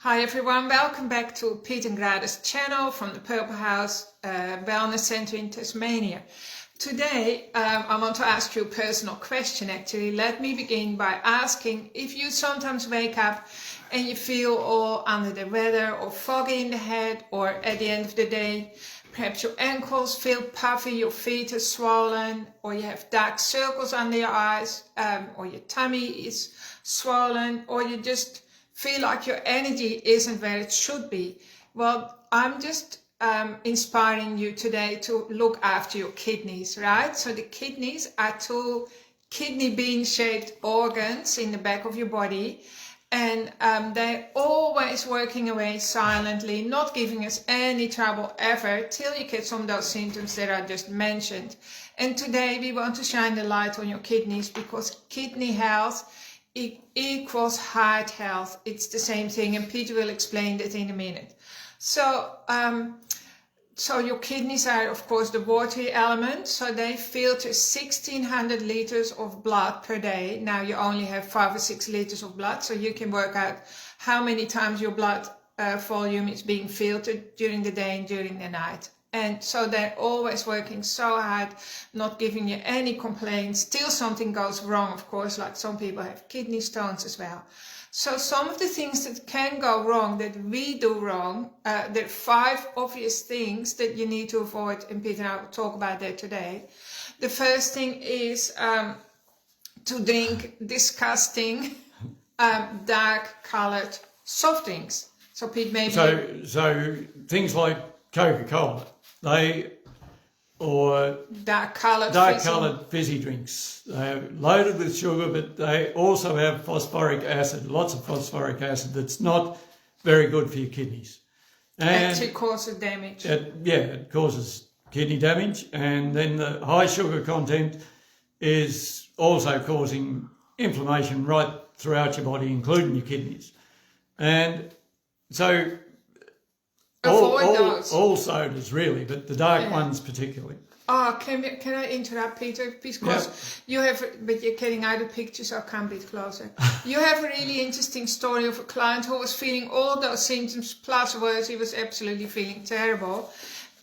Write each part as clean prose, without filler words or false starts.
Hi everyone, welcome back to Piet and Grada's channel from the Purple House Wellness Center in Tasmania. Today I want to ask you a personal question actually. Let me begin by asking if you sometimes wake up and you feel all under the weather or foggy in the head, or at the end of the day perhaps your ankles feel puffy, your feet are swollen, or you have dark circles under your eyes, or your tummy is swollen, or you just feel like your energy isn't where it should be. Well, I'm just inspiring you today to look after your kidneys, right? So the kidneys are two kidney bean shaped organs in the back of your body, and they're always working away silently, not giving us any trouble ever till you get some of those symptoms that I just mentioned. And today we want to shine the light on your kidneys, because kidney health equals heart health. It's the same thing, and Peter will explain that in a minute. So your kidneys are, of course, the watery element. So they filter 1,600 liters of blood per day. Now you only have 5 or 6 liters of blood, so you can work out how many times your blood volume is being filtered during the day and during the night. And so they're always working so hard, not giving you any complaints till something goes wrong, of course, like some people have kidney stones as well. So some of the things that can go wrong, that we do wrong, there are 5 obvious things that you need to avoid, and Peter and I will talk about that today. The first thing is to drink disgusting, dark-coloured soft drinks. So Pete, maybe... So things like Coca-Cola, or dark-coloured fizzy drinks. They're loaded with sugar, but they also have phosphoric acid, lots of phosphoric acid that's not very good for your kidneys. And actually causes damage. It causes kidney damage, and then the high sugar content is also causing inflammation right throughout your body, including your kidneys. And so all sodas really, but the dark ones particularly. Oh, can I interrupt, Peter? Because you have, but you're getting out of the picture, so I can't be closer. You have a really interesting story of a client who was feeling all those symptoms plus worse. He was absolutely feeling terrible.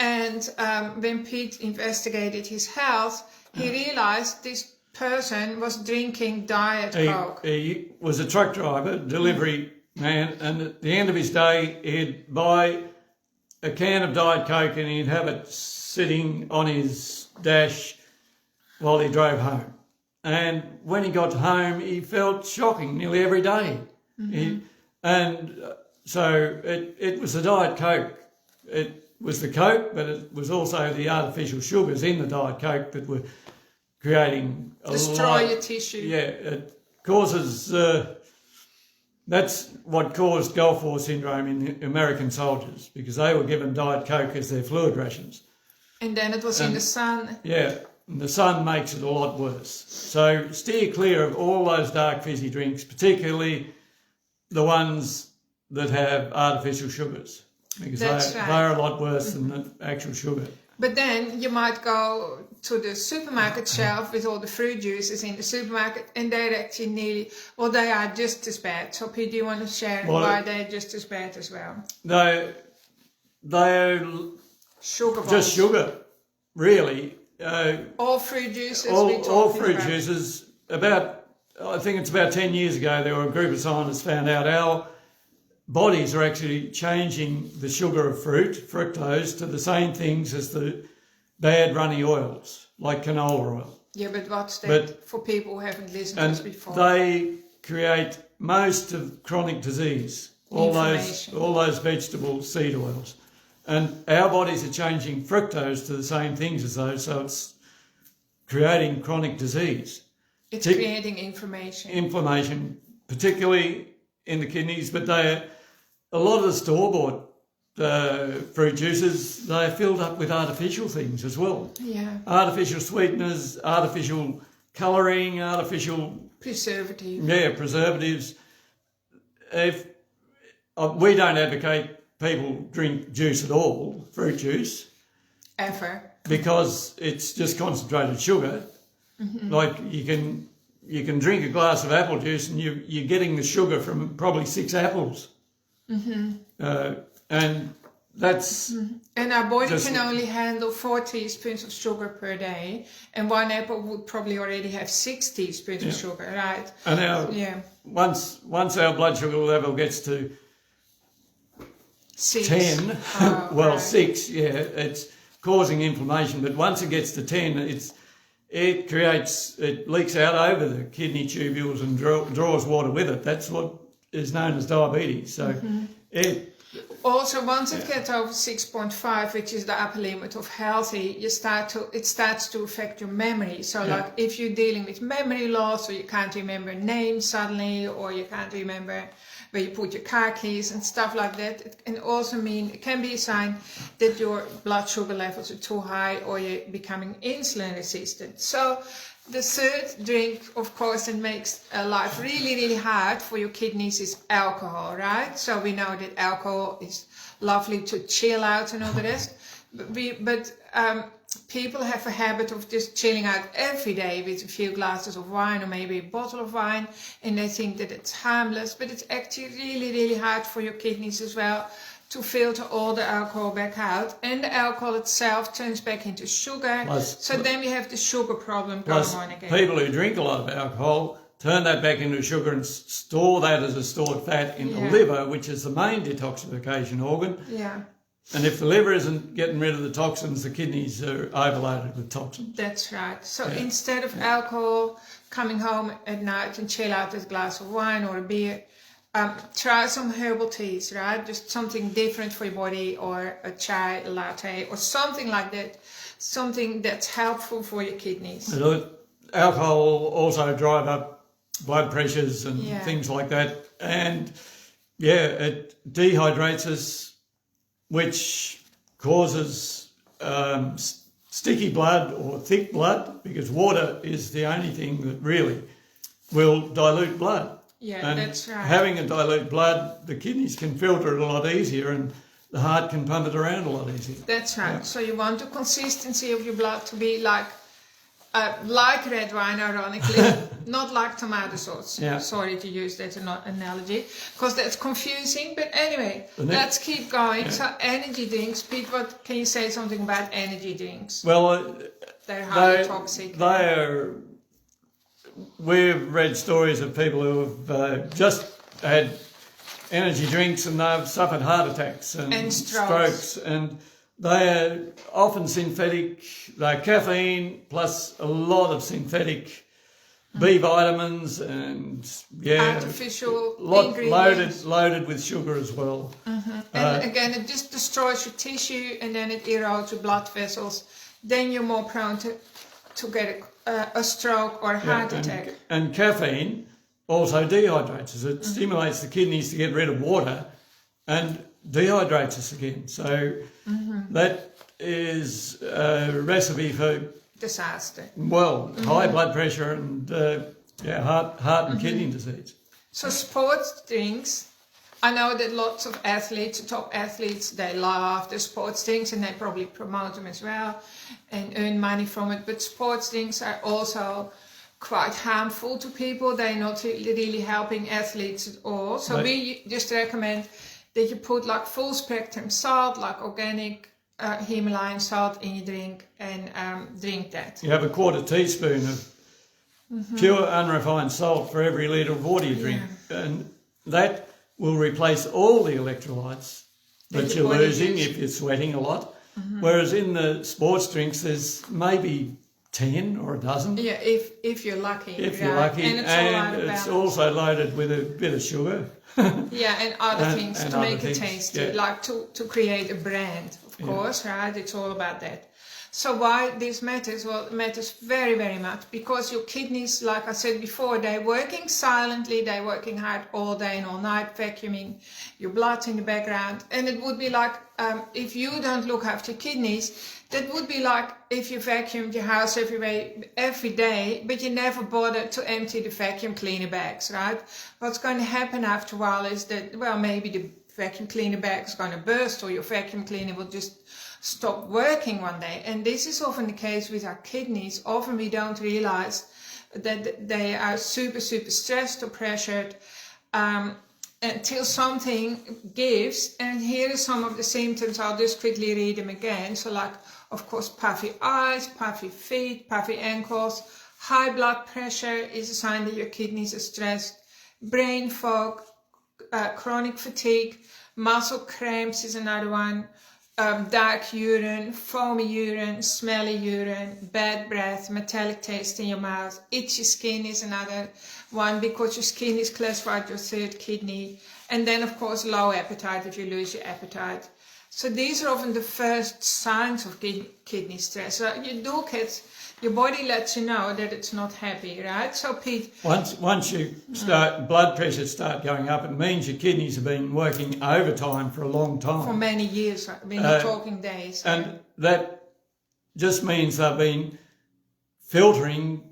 And when Pete investigated his health, he realized this person was drinking Diet Coke. He was a truck driver, delivery man, and at the end of his day, he'd buy a can of Diet Coke and he'd have it sitting on his dash while he drove home. And when he got home, he felt shocking nearly every day. Mm-hmm. So it was the Diet Coke. It was the Coke, but it was also the artificial sugars in the Diet Coke that were creating destroy your tissue. Yeah, it causes... That's what caused Gulf War syndrome in the American soldiers, because they were given Diet Coke as their fluid rations. And then it was in the sun. Yeah, and the sun makes it a lot worse. So steer clear of all those dark fizzy drinks, particularly the ones that have artificial sugars, because they're a lot worse than the actual sugar. But then you might go to the supermarket shelf with all the fruit juices in the supermarket, and they're actually they are just as bad. So Pete, do you want to share why they're just as bad as well? They're just sugar, really. All fruit juices? All fruit juices. I think it's about 10 years ago, there were a group of scientists found out our bodies are actually changing the sugar of fruit, fructose, to the same things as the bad runny oils, like canola oil. Yeah, but what's that for people who haven't listened to this before? They create most of chronic disease, all those vegetable seed oils. And our bodies are changing fructose to the same things as those, so it's creating chronic disease. It's creating inflammation. Inflammation, particularly in the kidneys, but a lot of the store-bought fruit juices, they're filled up with artificial things as well. Yeah. Artificial sweeteners, artificial colouring, artificial... preservatives. Yeah, preservatives. We don't advocate people drink juice at all, fruit juice. Ever. Because it's just concentrated sugar. Mm-hmm. Like you can drink a glass of apple juice and you're getting the sugar from probably 6 apples. And that's And our body just- can only handle 4 teaspoons of sugar per day, and 1 apple would probably already have 6 teaspoons of sugar, right? and once our blood sugar level gets to 6. 10, Oh, well, right. 6, it's causing inflammation. But once it gets to 10, it leaks out over the kidney tubules and draws water with it. That's what is known as diabetes. So Also, once it gets over 6.5, which is the upper limit of healthy, it starts to affect your memory. So, like if you're dealing with memory loss, or you can't remember names suddenly, or you can't remember where you put your car keys and stuff like that, it can also mean, it can be a sign that your blood sugar levels are too high, or you're becoming insulin resistant. So the third drink, of course, that makes life really, really hard for your kidneys is alcohol, right? So we know that alcohol is lovely to chill out and all the rest. But people have a habit of just chilling out every day with a few glasses of wine or maybe a bottle of wine, and they think that it's harmless, but it's actually really, really hard for your kidneys as well to filter all the alcohol back out, and the alcohol itself turns back into sugar. So then we have the sugar problem going on again. People who drink a lot of alcohol turn that back into sugar and store that as a stored fat in the liver, which is the main detoxification organ. Yeah. And if the liver isn't getting rid of the toxins, the kidneys are overloaded with toxins. That's right. So instead of alcohol, coming home at night and chill out with a glass of wine or a beer, try some herbal teas, right? Just something different for your body, or a chai latte or something like that. Something that's helpful for your kidneys. Alcohol also drive up blood pressures and things like that. And it dehydrates us, which causes sticky blood or thick blood, because water is the only thing that really will dilute blood. Yeah, and that's right. Having a dilute blood, the kidneys can filter it a lot easier, and the heart can pump it around a lot easier. That's right. Yeah. So you want the consistency of your blood to be like red wine, ironically, not like tomato sauce. Yeah. Sorry to use that analogy, because that's confusing. But anyway, let's keep going. Yeah. So energy drinks. Pete, what can you say something about energy drinks? Well, they're highly toxic. We've read stories of people who have just had energy drinks and they've suffered heart attacks and strokes, and they are often synthetic. They're caffeine plus a lot of synthetic B vitamins and artificial ingredients. loaded with sugar as well. And again, it just destroys your tissue, and then it erodes your blood vessels. Then you're more prone to get a stroke or a heart attack. And caffeine also dehydrates us. It stimulates the kidneys to get rid of water and dehydrates us again. So that is a recipe for disaster. Well, high blood pressure and heart and kidney disease. So sports drinks, I know that lots of athletes, top athletes, they love the sports drinks and they probably promote them as well and earn money from it. But sports drinks are also quite harmful to people. They're not really helping athletes at all. So we just recommend that you put like full spectrum salt, like organic Himalayan salt in your drink, and drink that. You have a quarter teaspoon of pure unrefined salt for every litre of water you drink, and that will replace all the electrolytes that you're losing if you're sweating a lot. Whereas in the sports drinks, there's maybe 10 or a dozen. Yeah, if you're lucky. If you're lucky, and it's also loaded with a bit of sugar. And other things to make it tasty, like to create a brand, of course, right? It's all about that. So why this matters? Well, it matters very, very much because your kidneys, like I said before, they're working silently, they're working hard all day and all night, vacuuming your blood in the background. And it would be like, if you don't look after your kidneys, that would be like if you vacuumed your house every day, but you never bothered to empty the vacuum cleaner bags, right? What's going to happen after a while is that, well, maybe the vacuum cleaner bag is going to burst, or your vacuum cleaner will just stop working one day. And this is often the case with our kidneys. Often we don't realize that they are super, super stressed or pressured. until something gives. And here are some of the symptoms. I'll just quickly read them again. So like, of course, puffy eyes, puffy feet, puffy ankles. High blood pressure is a sign that your kidneys are stressed. Brain fog, chronic fatigue, muscle cramps is another one. Dark urine, foamy urine, smelly urine, bad breath, metallic taste in your mouth. Itchy skin is another one because your skin is classified your third kidney. And then, of course, low appetite if you lose your appetite. So these are often the first signs of kidney stress. So you do get, your body lets you know that it's not happy, right? So Pete, once you start blood pressure start going up, it means your kidneys have been working overtime for a long time. For many years, we're not talking days. And that just means they've been filtering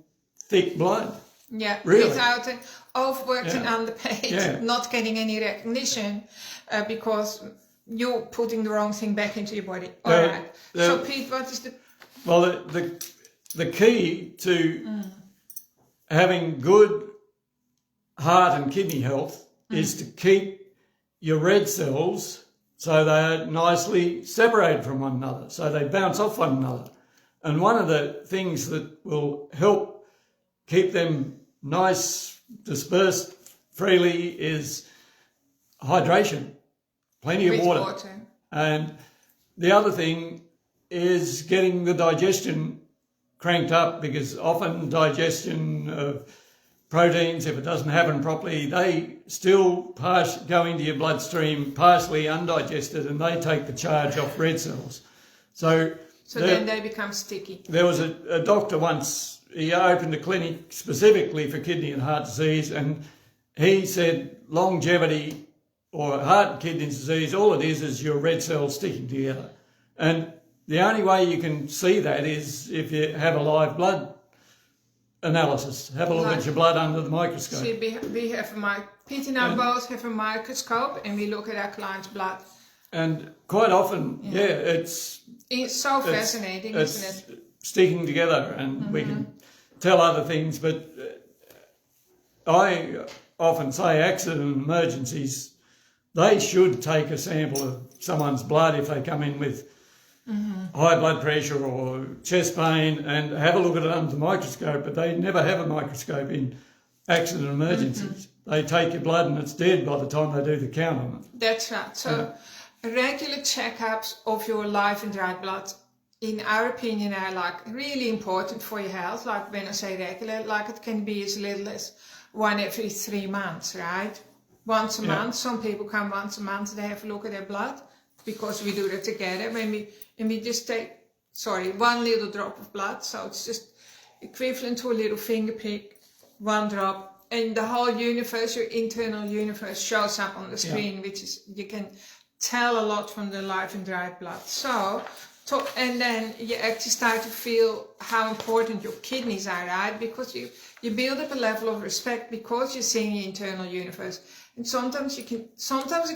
thick blood. Yeah, really. Without it, overworked and underpaid, not getting any recognition because you're putting the wrong thing back into your body. All right. So Pete, what is the... Well, the key to having good heart and kidney health is to keep your red cells so they're nicely separated from one another, so they bounce off one another. And one of the things that will help keep them nice, dispersed freely is hydration, plenty of water. And the other thing is getting the digestion cranked up, because often digestion of proteins, if it doesn't happen properly, they still go into your bloodstream partially undigested, and they take the charge off red cells. So then they become sticky. There was a doctor once, he opened a clinic specifically for kidney and heart disease, and he said longevity or heart and kidney disease, all it is your red cells sticking together. And the only way you can see that is if you have a live blood analysis. Have a look at your blood under the microscope. So Pete and I both have a microscope, and we look at our client's blood. And quite often, it's so fascinating, isn't it? Sticking together, and we can tell other things. But I often say accident and emergencies, they should take a sample of someone's blood if they come in with high blood pressure or chest pain, and have a look at it under the microscope, but they never have a microscope in accident emergencies. They take your blood and it's dead by the time they do the count on it. That's right. So regular checkups of your live and dried blood, in our opinion, are like really important for your health. Like when I say regular, like it can be as little as 1 every 3 months, right? Once a month. Some people come once a month, they have a look at their blood, because we do that together. And we just take, 1 little drop of blood. So it's just equivalent to a little finger prick, 1 drop. And the whole universe, your internal universe, shows up on the screen, which is, you can tell a lot from the live and dried blood. And then you actually start to feel how important your kidneys are, right? Because you build up a level of respect because you're seeing your internal universe. And sometimes it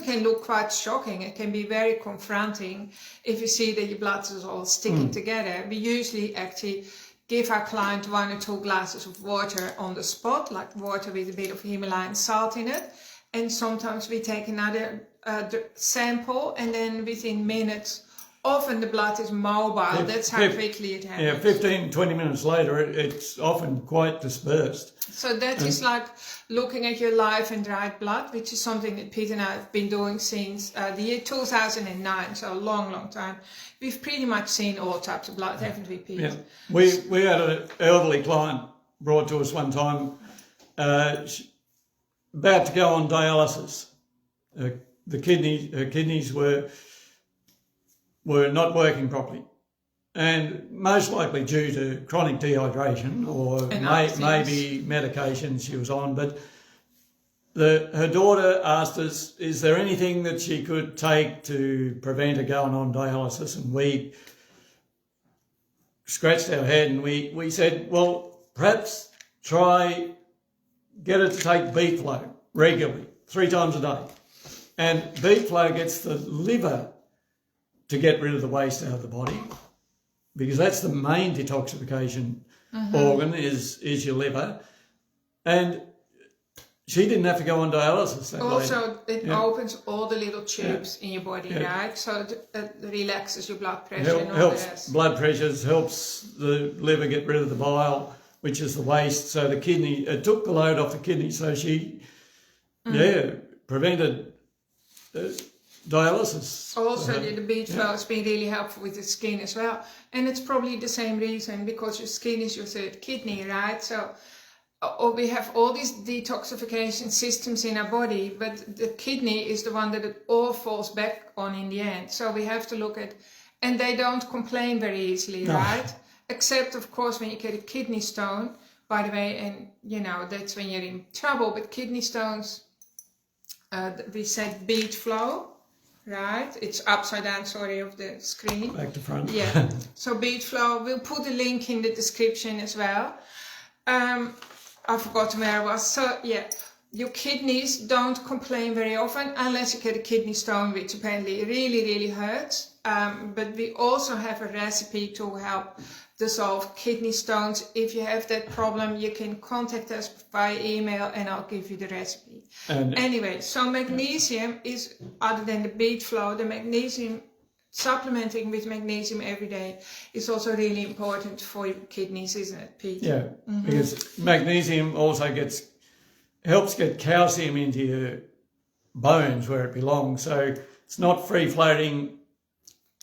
can look quite shocking. It can be very confronting if you see that your blood is all sticking together. We usually actually give our client 1 or 2 glasses of water on the spot, like water with a bit of Himalayan salt in it. And sometimes we take another sample, and then within minutes, often the blood is mobile. That's how quickly it happens. Yeah, 15, 20 minutes later, it's often quite dispersed. So that is like looking at your live and dried blood, which is something that Pete and I have been doing since the year 2009, so a long, long time. We've pretty much seen all types of blood, haven't we, Pete? Yeah. We had an elderly client brought to us one time, about to go on dialysis. Her kidneys were not working properly, and most likely due to chronic dehydration or maybe medication she was on. But her daughter asked us, is there anything that she could take to prevent her going on dialysis? And we scratched our head and we said, well, perhaps get her to take beef flow regularly, 3 times a day. And beef flow gets the liver to get rid of the waste out of the body, because that's the main detoxification organ is your liver. And she didn't have to go on dialysis. That lady. Also, it opens all the little tubes in your body, right? So it relaxes your blood pressure and all helps the rest. blood pressures, helps the liver get rid of the bile, which is the waste. So the kidney, it took the load off the kidney. So she, prevented dialysis. Also, the beet flow has been really helpful with the skin as well. And it's probably the same reason, because your skin is your third kidney, right? So we have all these detoxification systems in our body, but the kidney is the one that it all falls back on in the end. So we have to look at, and they don't complain very easily, right? Except, of course, when you get a kidney stone, by the way, and that's when you're in trouble. But kidney stones, we said beet flow, right? It's upside down, sorry, of the screen. Back to front. Yeah. So beet flow, we'll put a link in the description as well. I forgot where I was. So yeah, your kidneys don't complain very often unless you get a kidney stone, which apparently really, really hurts. But we also have a recipe to help dissolve kidney stones. If you have that problem, you can contact us via email and I'll give you the recipe. Anyway, so magnesium is, other than the beet flow, the magnesium, supplementing with magnesium every day is also really important for your kidneys, isn't it, Pete? Yeah, because magnesium also helps get calcium into your bones where it belongs. So it's not free floating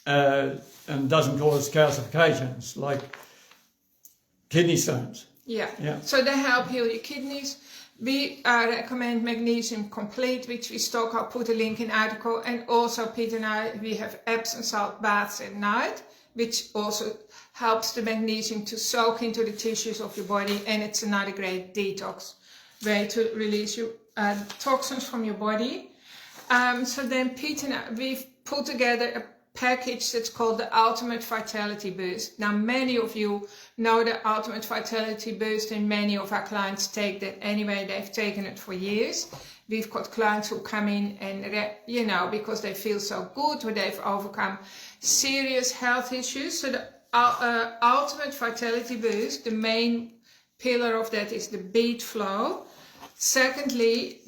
and doesn't cause calcifications like kidney stones. Yeah. So they help heal your kidneys. We recommend Magnesium Complete, which we stock. I'll put a link in article. And also, Pete and I, we have Epsom salt baths at night, which also helps the magnesium to soak into the tissues of your body. And it's another great detox way to release your toxins from your body. So then Pete and I, we've put together a package that's called the Ultimate Vitality Boost. Now, many of you know the Ultimate Vitality Boost, and many of our clients take that anyway. They've taken it for years. We've got clients who come in and, because they feel so good, or they've overcome serious health issues. So the Ultimate Vitality Boost, the main pillar of that is the beet flow. Secondly,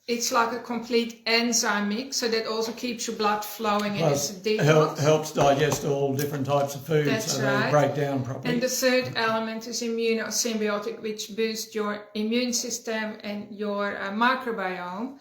it's like a complete enzyme mix, so that also keeps your blood flowing. Plus, and it's a detox. Helps digest all different types of food. That's so right. They break down properly. And the third element is immunosymbiotic, which boosts your immune system and your microbiome.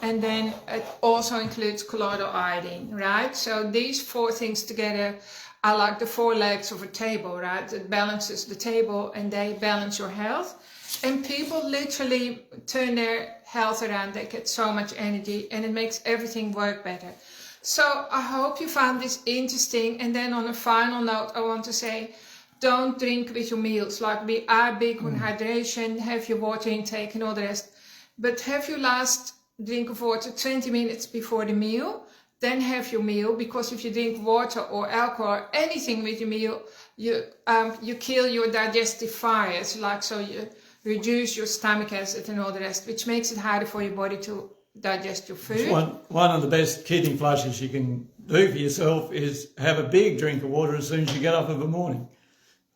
And then it also includes colloidal iodine, right? So these four things together are like the four legs of a table, right? It balances the table and they balance your health. And people literally turn their health around. They get so much energy and it makes everything work better. So I hope you found this interesting. And then on a final note, I want to say, don't drink with your meals. Like, we are big on hydration, have your water intake and all the rest. But have your last drink of water 20 minutes before the meal. Then have your meal, because if you drink water or alcohol or anything with your meal, you kill your digestive fires. So you reduce your stomach acid and all the rest, which makes it harder for your body to digest your food. One of the best kidney flushes you can do for yourself is have a big drink of water as soon as you get up of a morning,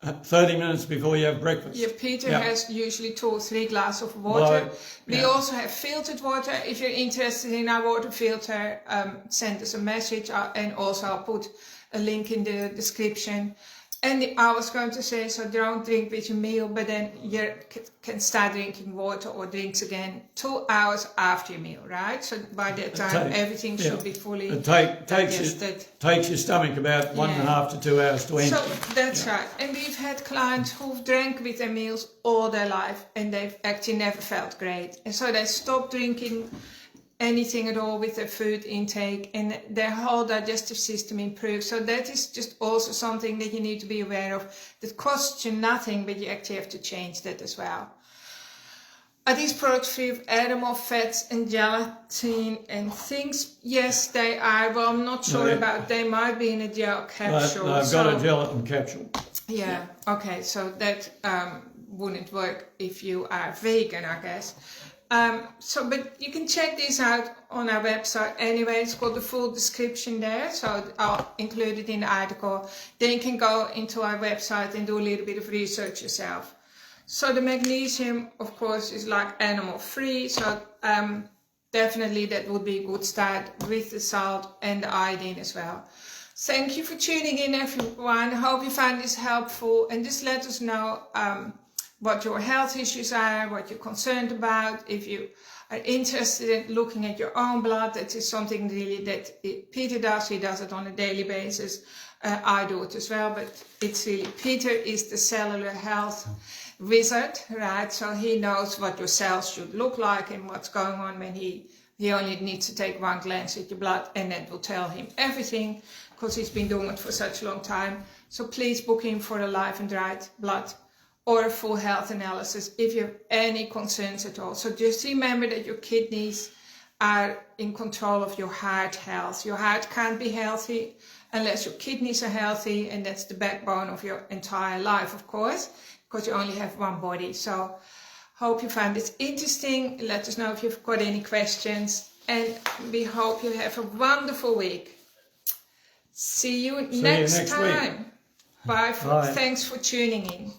30 minutes before you have breakfast. Yeah, Peter has usually 2 or 3 glasses of water. We also have filtered water. If you're interested in our water filter, send us a message, and also I'll put a link in the description. And I was going to say, so don't drink with your meal, but then you can start drinking water or drinks again 2 hours after your meal, right? So by that time, everything should be fully digested. Takes your stomach about 1.5 to 2 hours to empty. So that's right. And we've had clients who've drank with their meals all their life and they've actually never felt great. And so they stopped drinking anything at all with their food intake, and their whole digestive system improves. So that is just also something that you need to be aware of. That costs you nothing, but you actually have to change that as well. Are these products free of animal fats and gelatin and things? Yes, they are. Well, I'm not sure about. They might be in a gel capsule. No, I've got a gelatin capsule. Yeah. Okay. So that wouldn't work if you are vegan, I guess. But you can check these out on our website anyway. It's got the full description there, so I'll include it in the article. Then you can go into our website and do a little bit of research yourself. So the magnesium, of course, is like animal free. So definitely that would be a good start with the salt and the iodine as well. Thank you for tuning in, everyone. Hope you find this helpful, and just let us know what your health issues are, what you're concerned about. If you are interested in looking at your own blood, that is something really that Peter does. He does it on a daily basis. I do it as well, but it's really, Peter is the cellular health wizard, right? So he knows what your cells should look like and what's going on when he only needs to take one glance at your blood, and that will tell him everything, because he's been doing it for such a long time. So please book him for a live and dried blood or a full health analysis if you have any concerns at all. So just remember that your kidneys are in control of your heart health. Your heart can't be healthy unless your kidneys are healthy, and that's the backbone of your entire life, of course, because you only have one body. So hope you find this interesting. Let us know if you've got any questions, and we hope you have a wonderful week. See you next time. Week. Bye. Bye. Thanks for tuning in.